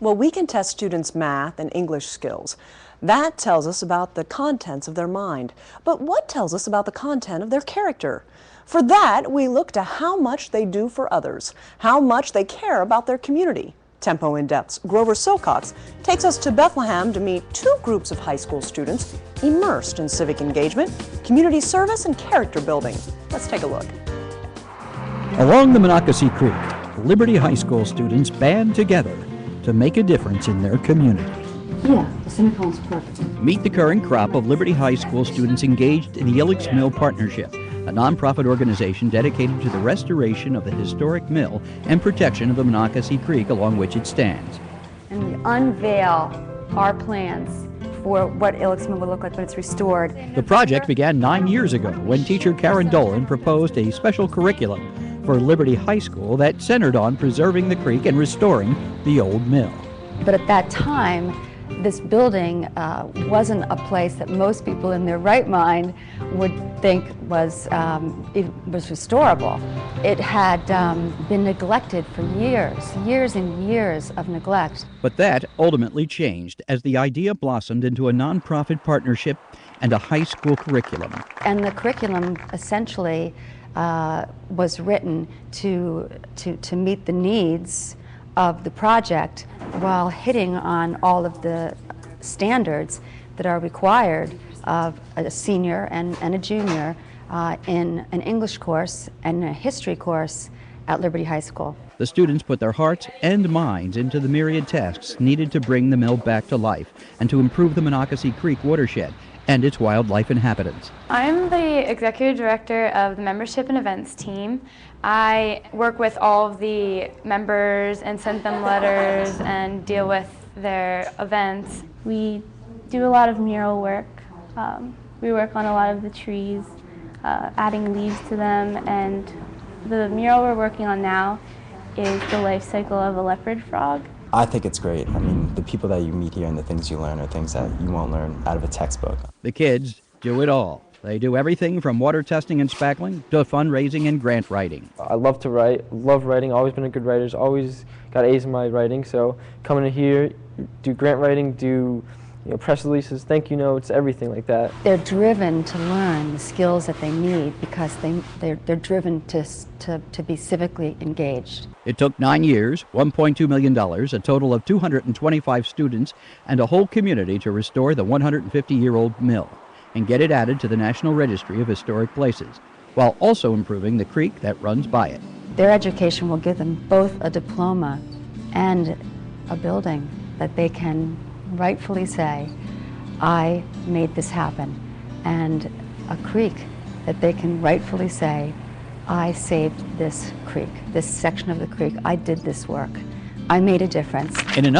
Well, we can test students' math and English skills. That tells us about the contents of their mind. But what tells us about the content of their character? For that, we look to how much they do for others, how much they care about their community. Tempo in Depth's Grover Silcox takes us to Bethlehem to meet two groups of high school students immersed in civic engagement, community service, and character building. Let's take a look. Along the Monocacy Creek, Liberty High School students band together to make a difference in their community. Yeah, the semicolon's perfect. Meet the current crop of Liberty High School students engaged in the Illick Mill Partnership, a nonprofit organization dedicated to the restoration of the historic mill and protection of the Monocacy Creek along which it stands. And we unveil our plans for what Illick Mill will look like when it's restored. The project began 9 years ago when teacher Karen Dolan proposed a special curriculum for Liberty High School that centered on preserving the creek and restoring the old mill. But at that time, this building wasn't a place that most people in their right mind would think was restorable. It had been neglected for years and years of neglect. But that ultimately changed as the idea blossomed into a nonprofit partnership and a high school curriculum. And the curriculum essentially was written to meet the needs of the project while hitting on all of the standards that are required of a senior and a junior in an English course and a history course at Liberty High School. The students put their hearts and minds into the myriad tasks needed to bring the mill back to life and to improve the Monocacy Creek watershed and its wildlife inhabitants. I'm the executive director of the membership and events team. I work with all of the members and send them letters and deal with their events. We do a lot of mural work. We work on a lot of the trees, adding leaves to them, and the mural we're working on now is the life cycle of a leopard frog. I think it's great. I mean, the people that you meet here and the things you learn are things that you won't learn out of a textbook. The kids do it all. They do everything from water testing and spackling to fundraising and grant writing. I love to write, love writing, always been a good writer, always got A's in my writing, so coming in here, do grant writing, do press releases, thank you notes, everything like that. They're driven to learn the skills that they need because they're driven to be civically engaged. It took 9 years, $1.2 million, a total of 225 students, and a whole community to restore the 150-year-old mill and get it added to the National Registry of Historic Places, while also improving the creek that runs by it. Their education will give them both a diploma and a building that they can rightfully say, I made this happen, and a creek that they can rightfully say, I saved this creek, this section of the creek, I did this work, I made a difference. In another